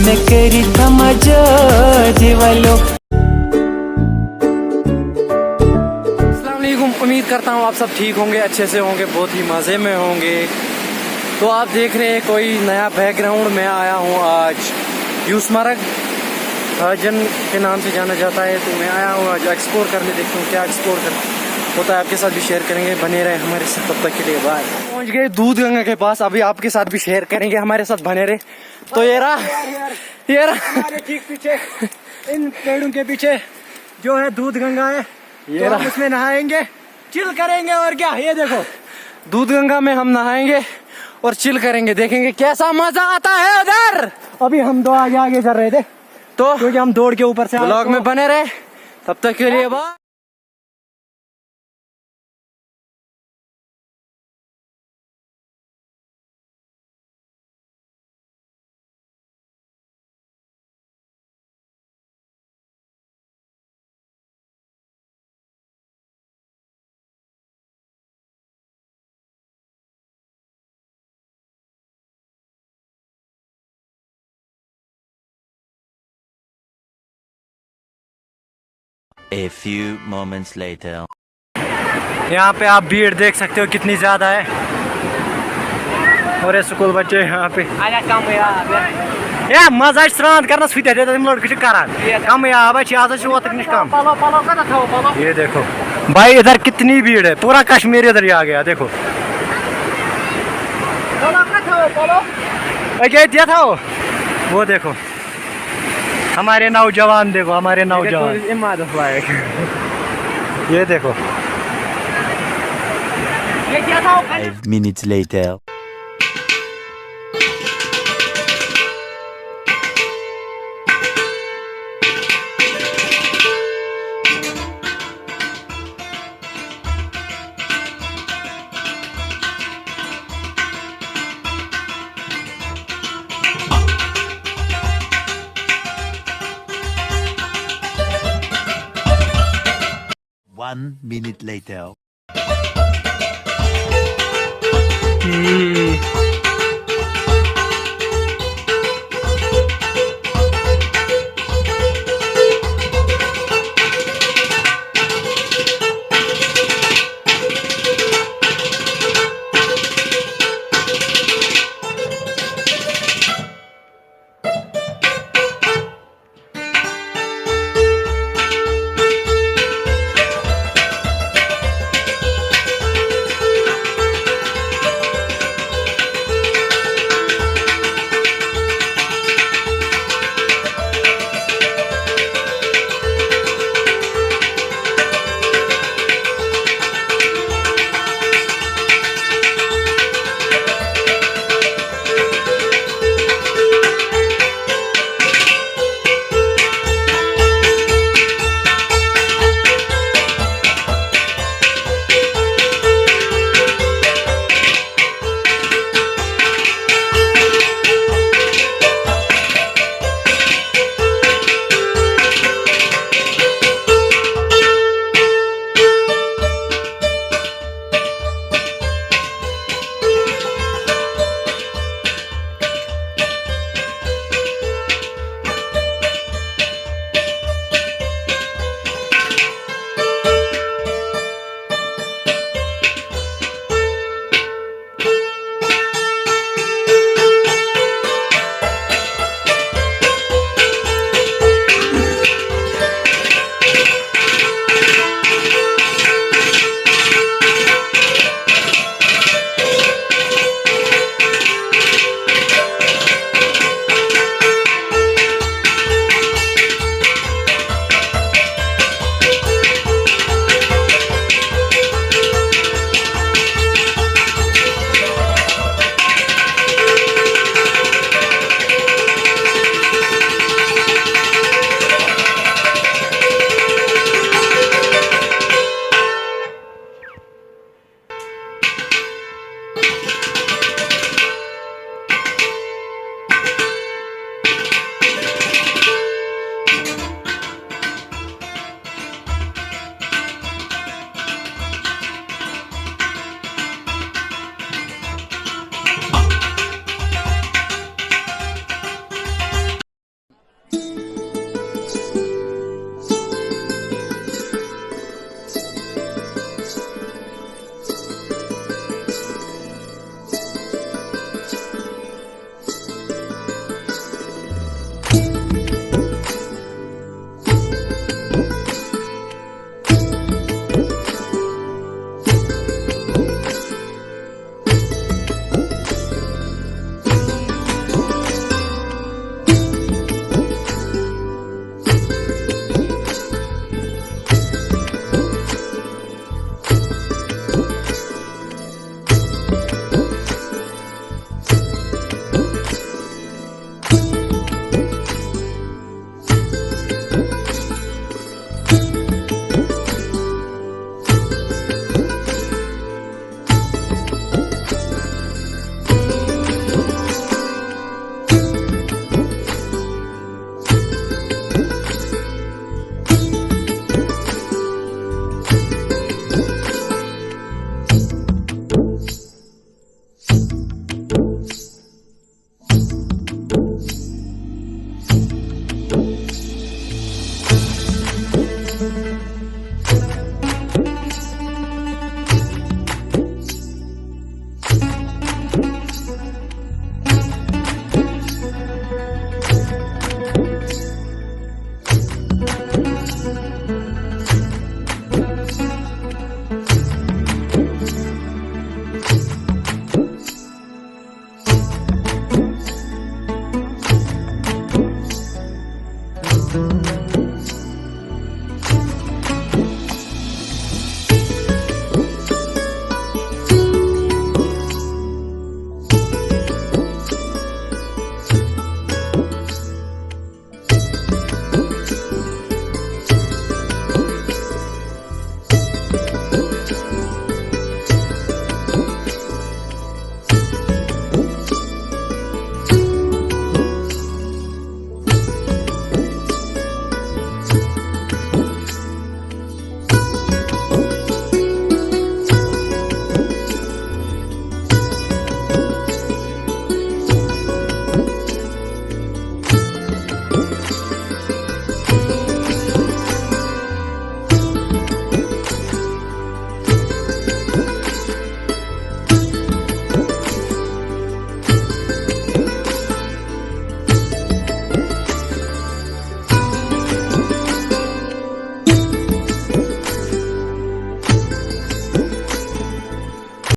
में करी थमजो जीवलो। उम्मीद करता हूँ आप सब ठीक होंगे, अच्छे से होंगे, बहुत ही मज़े में होंगे। तो आप देख रहे हैं कोई नया बैकग्राउंड में आया हूँ आज। यूसमर्ग जन के नाम से जाना जाता है। तो मैं आया हूँ आज एक्सप्लोर करने, देखता हूँ क्या एक्सप्लोर कर होता है, आपके साथ भी शेयर करेंगे। बने रहे हमारे साथ, तब तक के लिए बाय। पहुँच गए दूध गंगा के पास, अभी आपके साथ भी शेयर करेंगे, हमारे साथ बने रहे। तो ये रहा हमारे ठीक पीछे, इन पेड़ों के पीछे जो है दूध गंगा है, ये तो हम उसमें नहाएंगे, चिल करेंगे। और क्या, ये देखो दूध गंगा में हम नहाएंगे और चिल करेंगे, देखेंगे कैसा मजा आता है उधर। अभी हम दो आगे आगे चल रहे थे, तो क्योंकि हम दौड़ के ऊपर से ब्लॉग में बने रहे, तब तक के लिए bye. A few moments later. यहाँ पे आप भीड़ देख सकते हो कितनी ज्यादा है, और स्कूल बच्चे यहाँ पे मजा स्नान करना लड़के कम कम। ये देखो भाई इधर कितनी भीड़ है, पूरा कश्मीर इधर आ गया। देखो क्या था वो देखो हमारे नौजवान, देखो हमारे नौजवान। ये देखो 5 minutes later. One minute later.